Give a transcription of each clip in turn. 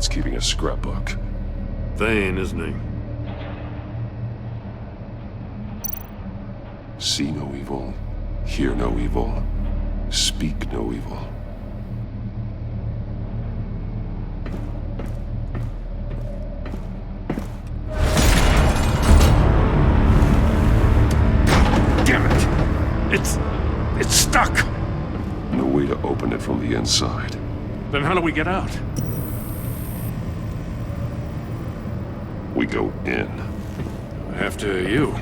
someone's keeping a scrapbook. Vain, isn't he? See no evil, hear no evil, speak no evil. Damn it! It's stuck! No way to open it from the inside. Then how do we get out? We go in. After you.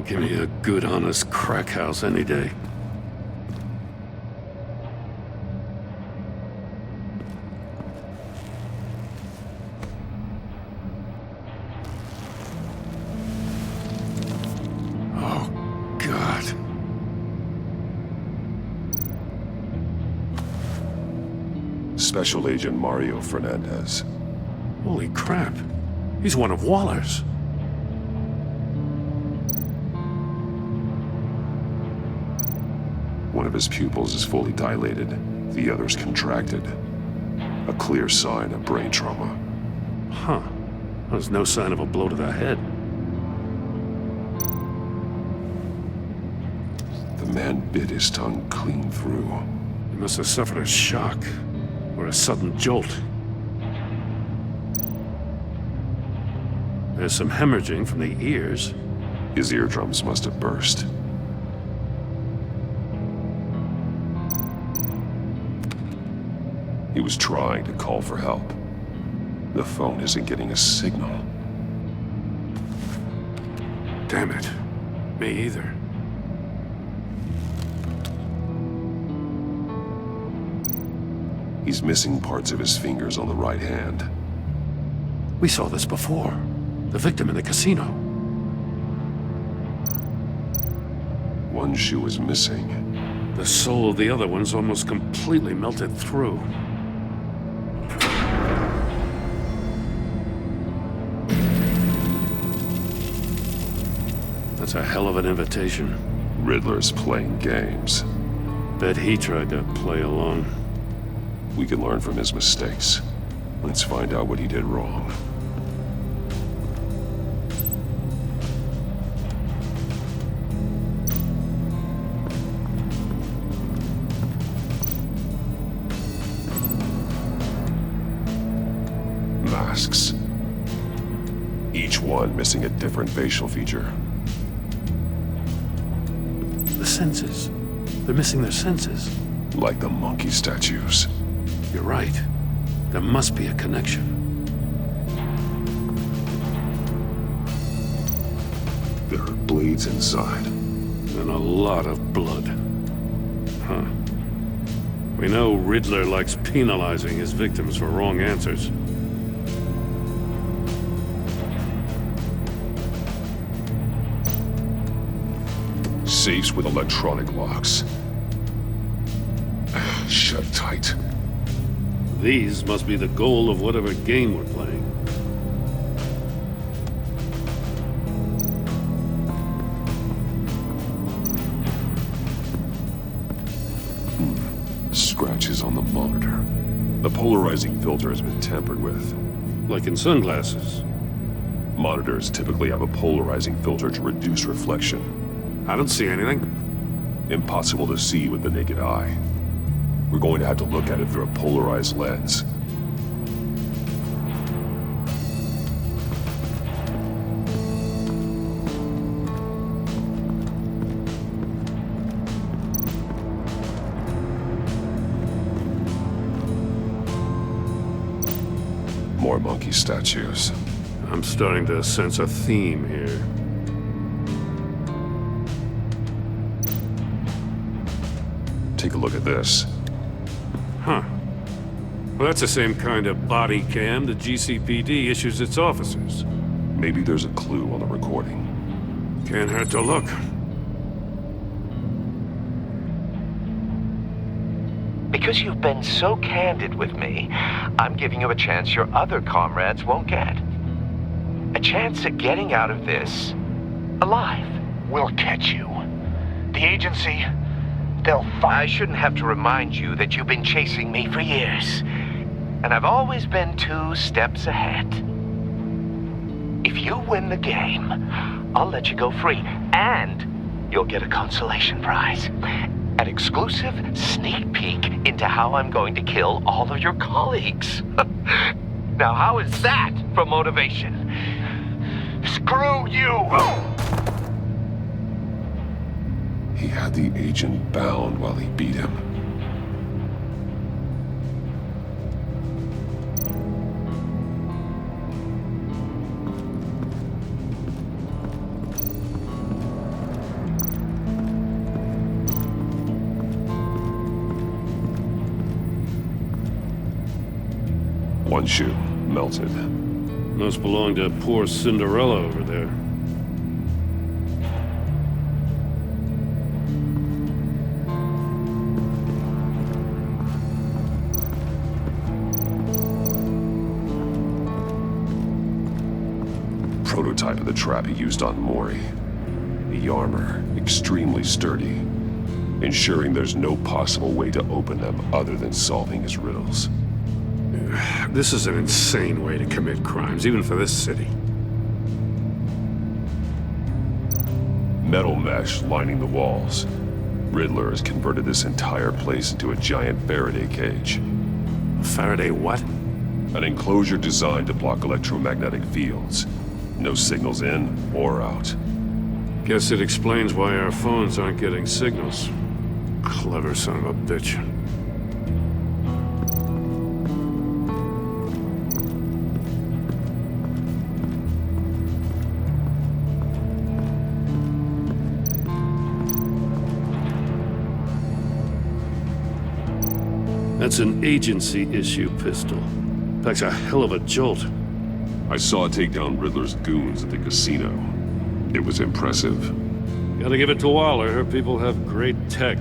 Give me a good, honest crack house any day. Oh, God. Special Agent Mario Fernandez. Holy crap. He's one of Waller's. One of his pupils is fully dilated, the other's contracted. A clear sign of brain trauma. Huh. There's no sign of a blow to the head. The man bit his tongue clean through. He must have suffered a shock, or a sudden jolt. There's some hemorrhaging from the ears. His eardrums must have burst. He was trying to call for help. The phone isn't getting a signal. Damn it. Me either. He's missing parts of his fingers on the right hand. We saw this before. The victim in the casino. One shoe is missing. The sole of the other one's almost completely melted through. That's a hell of an invitation. Riddler's playing games. Bet he tried to play along. We can learn from his mistakes. Let's find out what he did wrong. Masks. Each one missing a different facial feature. The senses. They're missing their senses. Like the monkey statues. You're right. There must be a connection. There are blades inside. And a lot of blood. Huh. We know Riddler likes penalizing his victims for wrong answers. Safes with electronic locks. Shut tight. These must be the goal of whatever game we're playing. Scratches on the monitor. The polarizing filter has been tampered with. Like in sunglasses. Monitors typically have a polarizing filter to reduce reflection. I don't see anything. Impossible to see with the naked eye. We're going to have to look at it through a polarized lens. More monkey statues. I'm starting to sense a theme here. Take a look at this. Huh. Well, that's the same kind of body cam the GCPD issues its officers. Maybe there's a clue on the recording. Can't hurt to look. Because you've been so candid with me, I'm giving you a chance your other comrades won't get. A chance at getting out of this alive. We'll catch you. The agency, they'll I find... shouldn't have to remind you that you've been chasing me for years. And I've always been 2 steps ahead. If you win the game, I'll let you go free. And you'll get a consolation prize. An exclusive sneak peek into how I'm going to kill all of your colleagues. Now, how is that for motivation? Screw you! He had the agent bound while he beat him. One shoe, melted. Must belong to poor Cinderella over there. Prototype of the trap he used on Mori. The armor, extremely sturdy, ensuring there's no possible way to open them other than solving his riddles. This is an insane way to commit crimes, even for this city. Metal mesh lining the walls. Riddler has converted this entire place into a giant Faraday cage. Faraday what? An enclosure designed to block electromagnetic fields. No signals in or out. Guess it explains why our phones aren't getting signals. Clever son of a bitch. That's an agency-issue pistol. Packs a hell of a jolt. I saw it take down Riddler's goons at the casino. It was impressive. Gotta give it to Waller. Her people have great tech.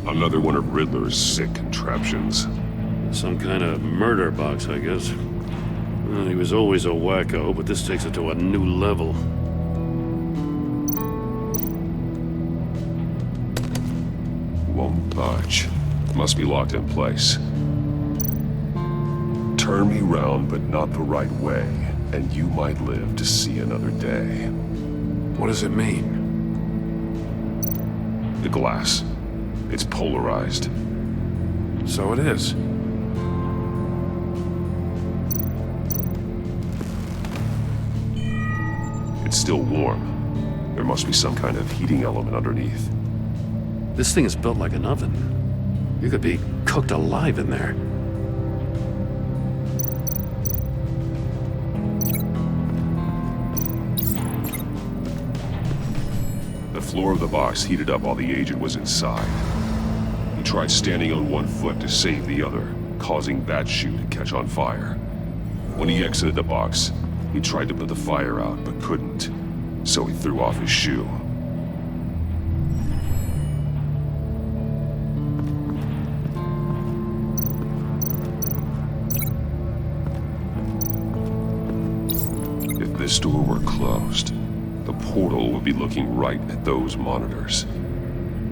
Another one of Riddler's sick contraptions. Some kind of murder box, I guess. Well, he was always a wacko, but this takes it to a new level. Won't budge. Must be locked in place. Turn me round, but not the right way, and you might live to see another day. What does it mean? The glass. It's polarized. So it is. It's still warm. There must be some kind of heating element underneath. This thing is built like an oven. You could be cooked alive in there. The floor of the box heated up while the agent was inside. He tried standing on one foot to save the other, causing that shoe to catch on fire. When he exited the box, he tried to put the fire out, but couldn't, so he threw off his shoe. If this door were closed, the portal would be looking right at those monitors.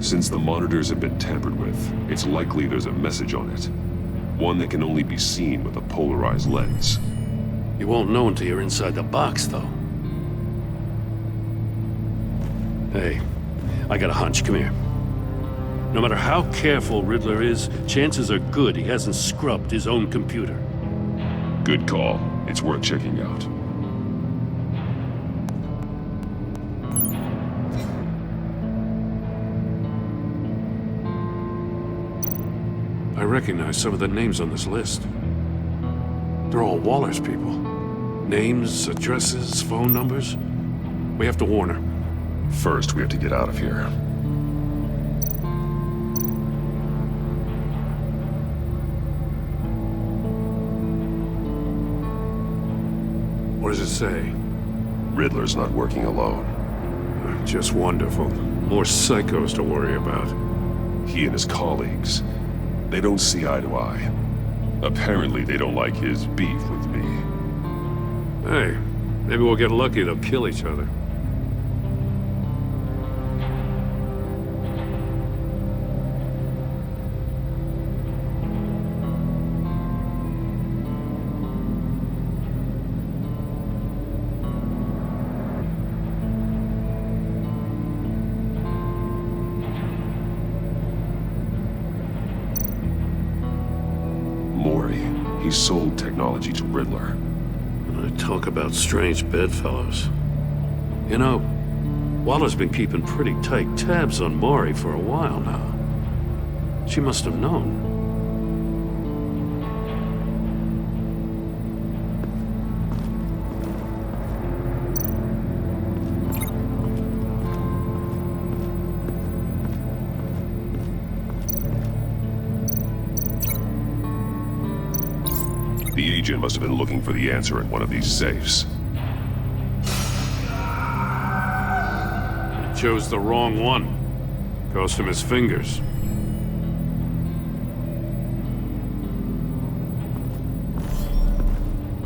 Since the monitors have been tampered with, it's likely there's a message on it. One that can only be seen with a polarized lens. You won't know until you're inside the box, though. Hey, I got a hunch. Come here. No matter how careful Riddler is, chances are good he hasn't scrubbed his own computer. Good call. It's worth checking out. I recognize some of the names on this list. They're all Waller's people. Names, addresses, phone numbers. We have to warn her. First, we have to get out of here. What does it say? Riddler's not working alone. Just wonderful. More psychos to worry about. He and his colleagues, they don't see eye to eye. Apparently, they don't like his beef with me. Hey, maybe we'll get lucky, they'll kill each other. He sold technology to Riddler. Talk about strange bedfellows. You know, Waller's been keeping pretty tight tabs on Maury for a while now. She must have known. The agent must have been looking for the answer in one of these safes. He chose the wrong one. Cost him his fingers.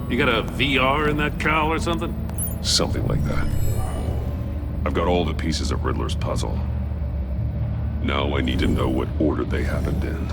You got a VR in that cowl or something? Something like that. I've got all the pieces of Riddler's puzzle. Now I need to know what order they happened in.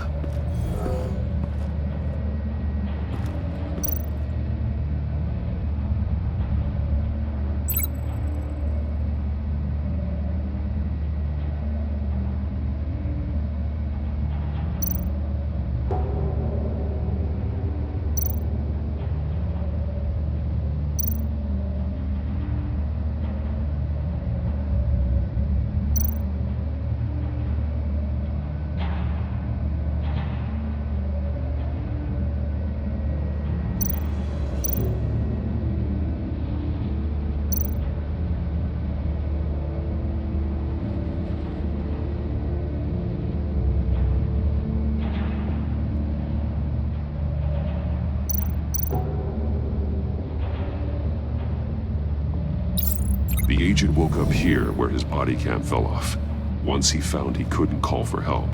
The agent woke up here where his body cam fell off. Once he found he couldn't call for help,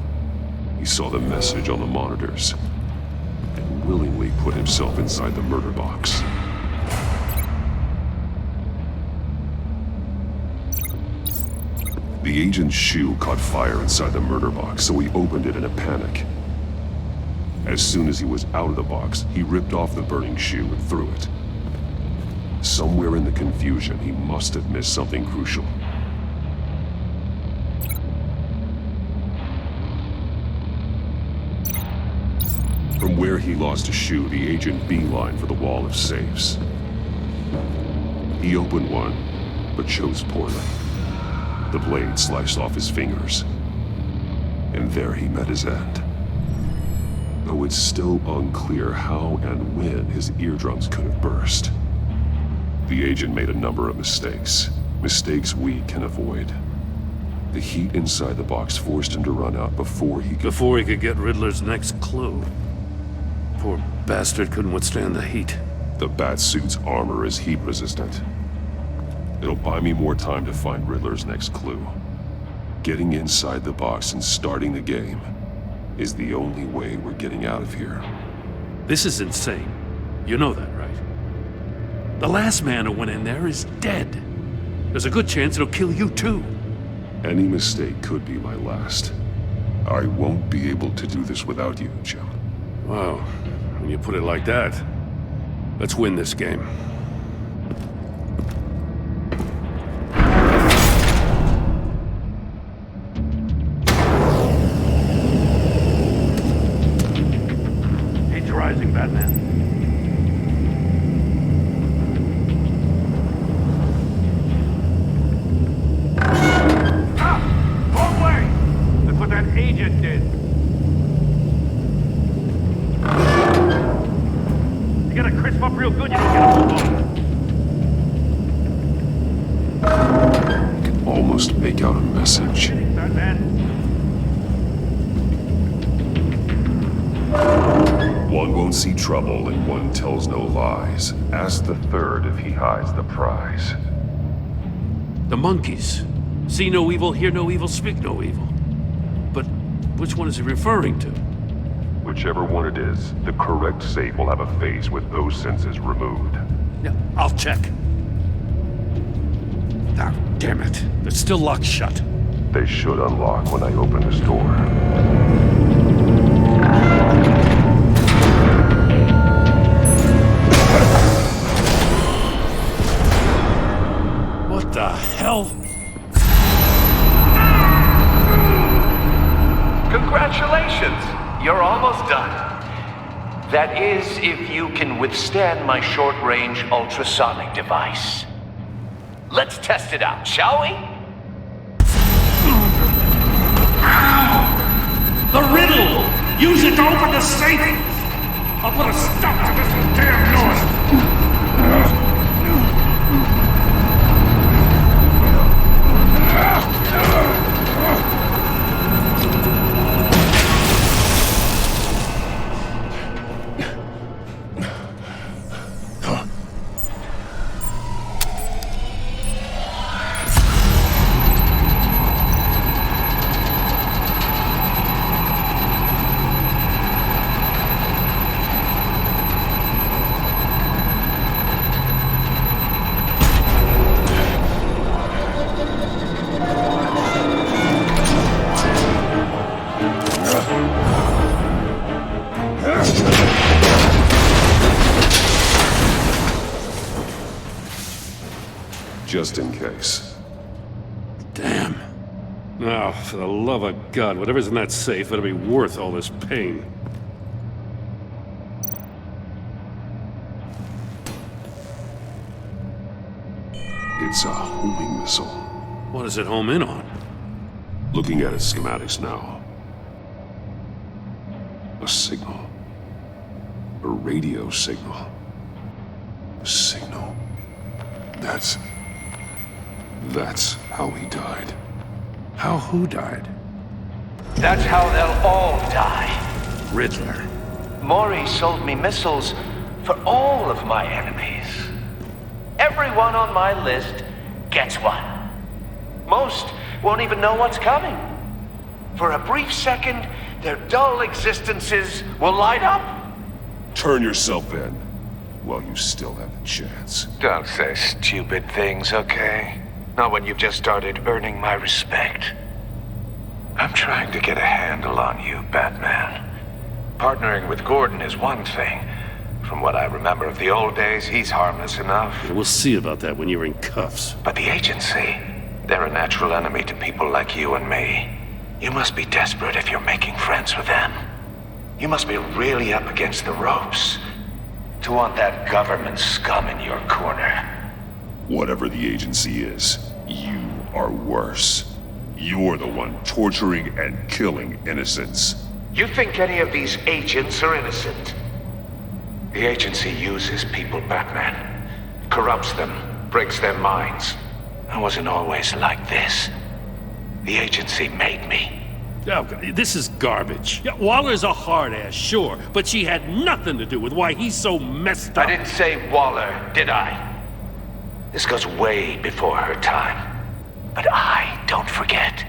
he saw the message on the monitors and willingly put himself inside the murder box. The agent's shoe caught fire inside the murder box, so he opened it in a panic. As soon as he was out of the box, he ripped off the burning shoe and threw it. Somewhere in the confusion, he must have missed something crucial. From where he lost a shoe, the agent beelined for the wall of safes. He opened one, but chose poorly. The blade sliced off his fingers. And there he met his end. Though it's still unclear how and when his eardrums could have burst. The agent made a number of mistakes. Mistakes we can avoid. The heat inside the box forced him to run out before he could get Riddler's next clue. Poor bastard couldn't withstand the heat. The Batsuit's armor is heat resistant. It'll buy me more time to find Riddler's next clue. Getting inside the box and starting the game is the only way we're getting out of here. This is insane. You know that, right? The last man who went in there is dead. There's a good chance it'll kill you too. Any mistake could be my last. I won't be able to do this without you, Jim. Wow, when you put it like that, let's win this game. Heat's rising, Batman. Agent did. You gotta crisp up real good, you don't get a move on. Almost almost make out a message. One won't see trouble and one tells no lies. Ask the third if he hides the prize. The monkeys. See no evil, hear no evil, speak no evil. But which one is he referring to? Whichever one it is, the correct safe will have a face with those senses removed. Yeah, I'll check. Ah, damn it. They're still locked shut. They should unlock when I open this door. What the hell? Congratulations! You're almost done. That is, if you can withstand my short-range ultrasonic device. Let's test it out, shall we? The riddle! Use it to open the safe! I'll put a stop to this damn noise! Just in case. Damn. Oh, for the love of God, whatever's in that safe, it'll be worth all this pain. It's a homing missile. What does it home in on? Looking at its schematics now. A signal. A radio signal. A signal. That's how he died. How who died? That's how they'll all die. Riddler. Maury sold me missiles for all of my enemies. Everyone on my list gets one. Most won't even know what's coming. For a brief second, their dull existences will light up. Turn yourself in while you still have the chance. Don't say stupid things, okay? Not when you've just started earning my respect. I'm trying to get a handle on you, Batman. Partnering with Gordon is one thing. From what I remember of the old days, he's harmless enough. We'll see about that when you're in cuffs. But the agency, they're a natural enemy to people like you and me. You must be desperate if you're making friends with them. You must be really up against the ropes to want that government scum in your corner. Whatever the agency is, you are worse. You're the one torturing and killing innocents. You think any of these agents are innocent? The agency uses people, Batman. Corrupts them, breaks their minds. I wasn't always like this. The agency made me. Oh, this is garbage. Yeah, Waller's a hard-ass, sure, but she had nothing to do with why he's so messed up. I didn't say Waller, did I? This goes way before her time. But I don't forget.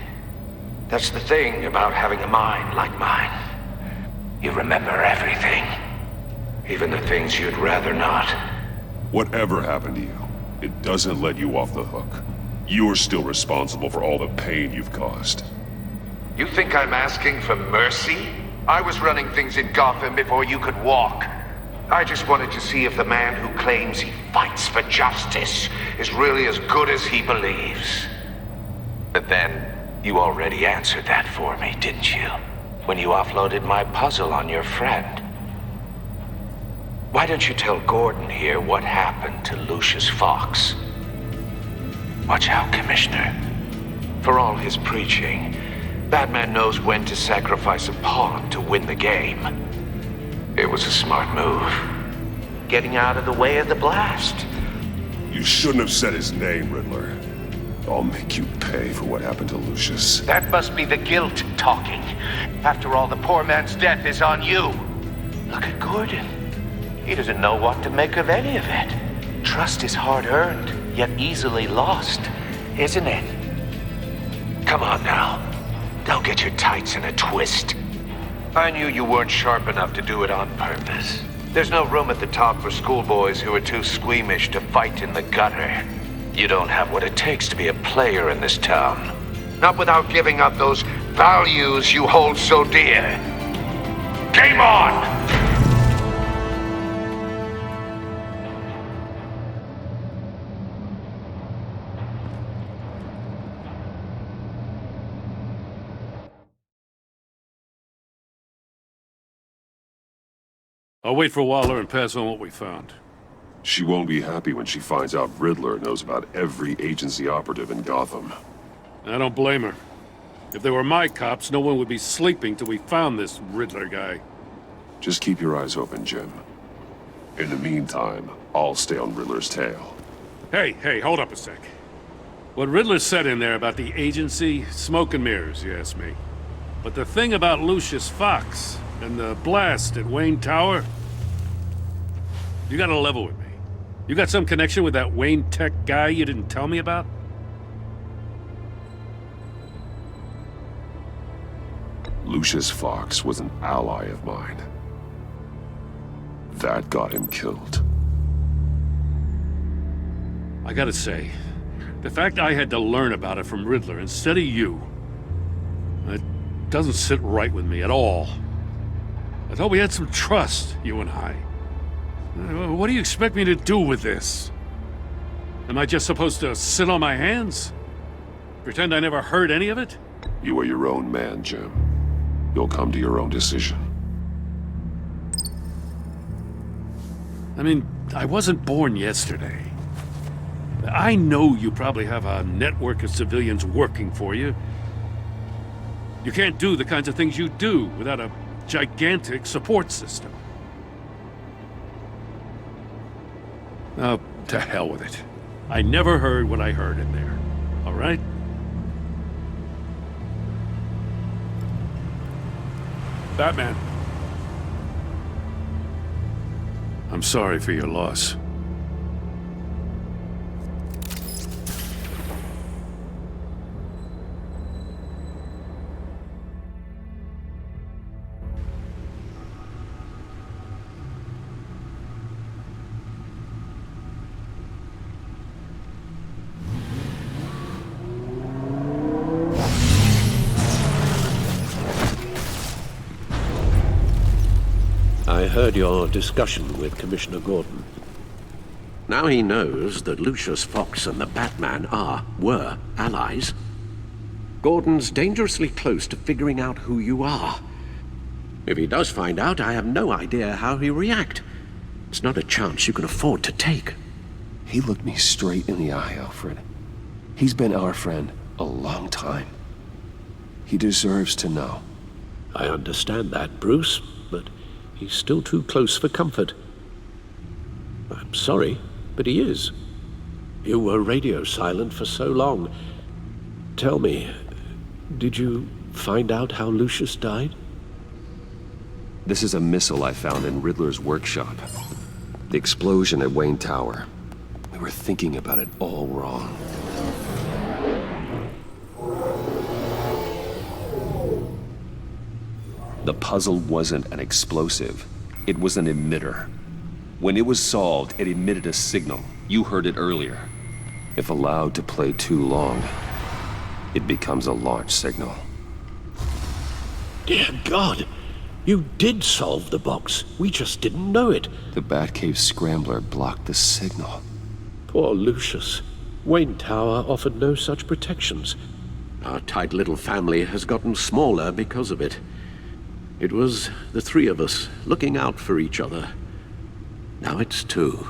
That's the thing about having a mind like mine. You remember everything. Even the things you'd rather not. Whatever happened to you, it doesn't let you off the hook. You're still responsible for all the pain you've caused. You think I'm asking for mercy? I was running things in Gotham before you could walk. I just wanted to see if the man who claims he fights for justice is really as good as he believes. But then, you already answered that for me, didn't you? When you offloaded my puzzle on your friend. Why don't you tell Gordon here what happened to Lucius Fox? Watch out, Commissioner. For all his preaching, Batman knows when to sacrifice a pawn to win the game. It was a smart move. Getting out of the way of the blast. You shouldn't have said his name, Riddler. I'll make you pay for what happened to Lucius. That must be the guilt talking. After all, the poor man's death is on you. Look at Gordon. He doesn't know what to make of any of it. Trust is hard-earned, yet easily lost, isn't it? Come on now. Don't get your tights in a twist. I knew you weren't sharp enough to do it on purpose. There's no room at the top for schoolboys who are too squeamish to fight in the gutter. You don't have what it takes to be a player in this town. Not without giving up those values you hold so dear. Game on! I'll wait for Waller and pass on what we found. She won't be happy when she finds out Riddler knows about every agency operative in Gotham. I don't blame her. If they were my cops, no one would be sleeping till we found this Riddler guy. Just keep your eyes open, Jim. In the meantime, I'll stay on Riddler's tail. Hey, hold up a sec. What Riddler said in there about the agency, smoke and mirrors, you ask me. But the thing about Lucius Fox and the blast at Wayne Tower, you gotta level with me. You got some connection with that Wayne Tech guy you didn't tell me about? Lucius Fox was an ally of mine. That got him killed. I gotta say, the fact I had to learn about it from Riddler instead of you, it doesn't sit right with me at all. I thought we had some trust, you and I. What do you expect me to do with this? Am I just supposed to sit on my hands? Pretend I never heard any of it? You are your own man, Jim. You'll come to your own decision. I mean, I wasn't born yesterday. I know you probably have a network of civilians working for you. You can't do the kinds of things you do without a gigantic support system. Oh, to hell with it. I never heard what I heard in there. All right? Batman. I'm sorry for your loss. I heard your discussion with Commissioner Gordon. Now he knows that Lucius Fox and the Batman were allies. Gordon's dangerously close to figuring out who you are. If he does find out, I have no idea how he'll react. It's not a chance you can afford to take. He looked me straight in the eye, Alfred. He's been our friend a long time. He deserves to know. I understand that, Bruce, but he's still too close for comfort. I'm sorry, but he is. You were radio silent for so long. Tell me, did you find out how Lucius died? This is a missile I found in Riddler's workshop. The explosion at Wayne Tower. We were thinking about it all wrong. The puzzle wasn't an explosive. It was an emitter. When it was solved, it emitted a signal. You heard it earlier. If allowed to play too long, it becomes a launch signal. Dear God! You did solve the box. We just didn't know it. The Batcave scrambler blocked the signal. Poor Lucius. Wayne Tower offered no such protections. Our tight little family has gotten smaller because of it. It was the three of us looking out for each other. Now it's two.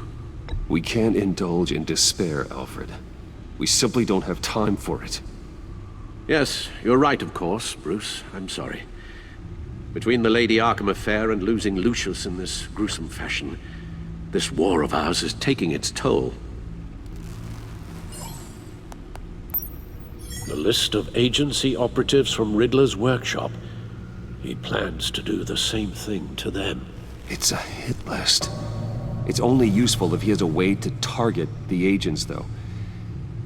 We can't indulge in despair, Alfred. We simply don't have time for it. Yes, you're right, of course, Bruce. I'm sorry. Between the Lady Arkham affair and losing Lucius in this gruesome fashion, this war of ours is taking its toll. The list of agency operatives from Riddler's workshop. He plans to do the same thing to them. It's a hit list. It's only useful if he has a way to target the agents, though.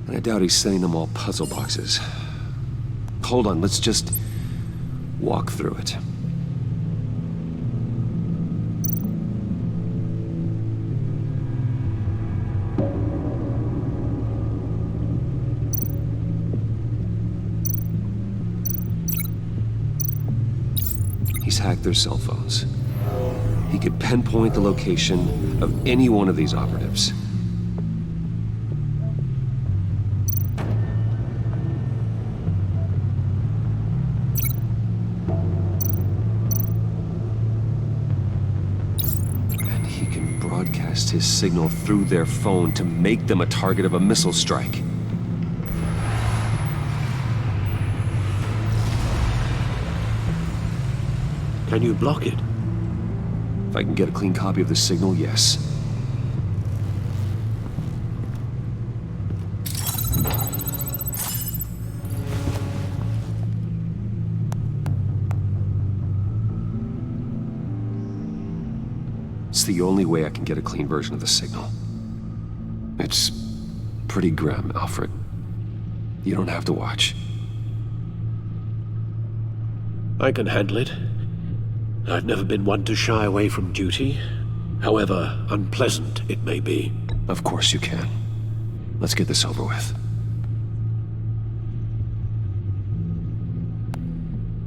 And I doubt he's sending them all puzzle boxes. Hold on, let's just walk through it. He's hacked their cell phones. He could pinpoint the location of any one of these operatives. And he can broadcast his signal through their phone to make them a target of a missile strike. Can you block it? If I can get a clean copy of the signal, yes. It's the only way I can get a clean version of the signal. It's pretty grim, Alfred. You don't have to watch. I can handle it. I've never been one to shy away from duty, however unpleasant it may be. Of course you can. Let's get this over with.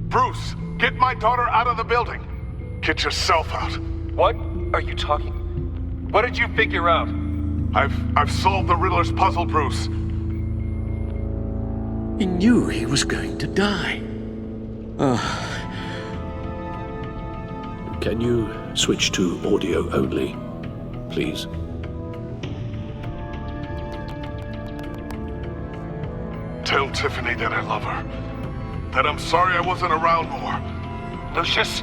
Bruce, get my daughter out of the building. Get yourself out. What are you talking? What did you figure out? I've solved the Riddler's puzzle, Bruce. He knew he was going to die. Can you switch to audio only, please? Tell Tiffany that I love her. That I'm sorry I wasn't around more. Lucius?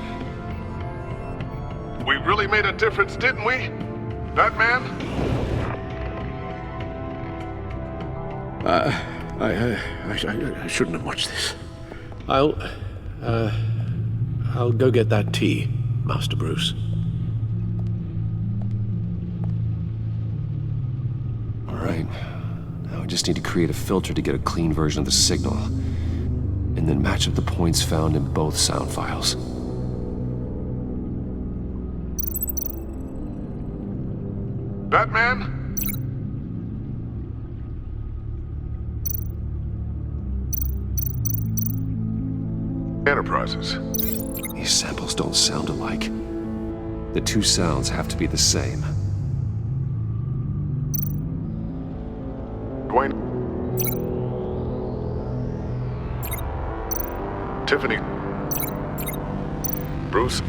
We really made a difference, didn't we? Batman? I shouldn't have watched this. I'll go get that tea, Master Bruce. All right. Now I just need to create a filter to get a clean version of the signal, and then match up the points found in both sound files. Batman? Enterprises. These samples don't sound alike. The two sounds have to be the same. Dwayne. Tiffany. Bruce.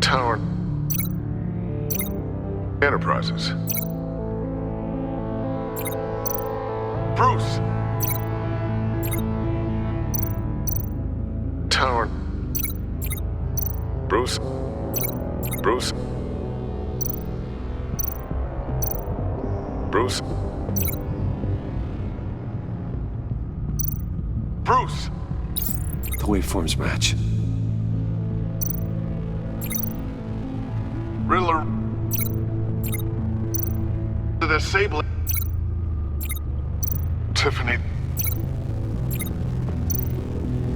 Tower. Enterprises. Bruce. Tower. Bruce. Bruce. Bruce. Bruce. The waveforms match. Riddler. To disable it. Tiffany.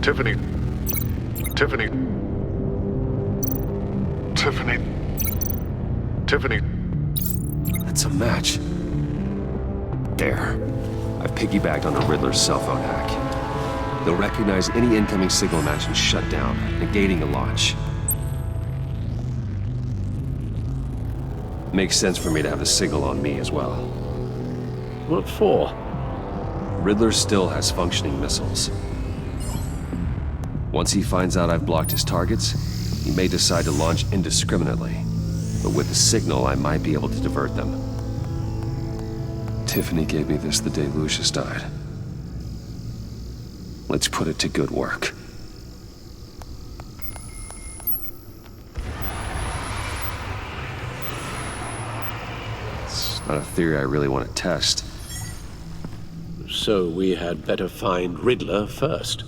Tiffany. Tiffany. Tiffany. Tiffany. That's a match. There. I've piggybacked on the Riddler's cell phone hack. They'll recognize any incoming signal match and shut down, negating a launch. Makes sense for me to have the signal on me as well. What for? Riddler still has functioning missiles. Once he finds out I've blocked his targets, he may decide to launch indiscriminately. But with the signal, I might be able to divert them. Tiffany gave me this the day Lucius died. Let's put it to good work. It's not a theory I really want to test. So we had better find Riddler first.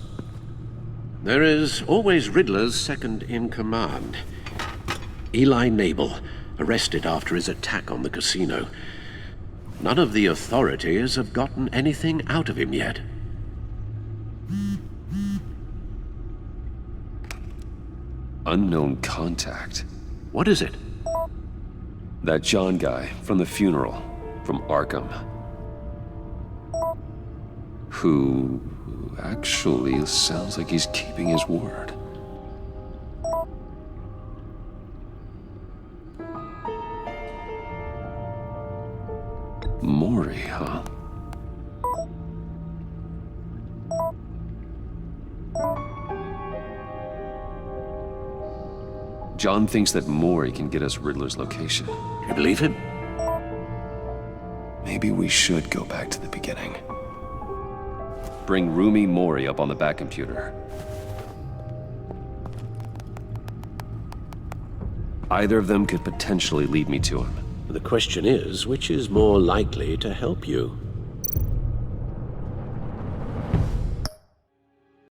There is always Riddler's second in command. Eli Nabel, arrested after his attack on the casino. None of the authorities have gotten anything out of him yet. Unknown contact. What is it? That John guy from the funeral, from Arkham. Who actually sounds like he's keeping his word. Mori, huh? John thinks that Mori can get us Riddler's location. You believe him? Maybe we should go back to the beginning. Bring Rumi Mori up on the back computer. Either of them could potentially lead me to him. The question is, which is more likely to help you?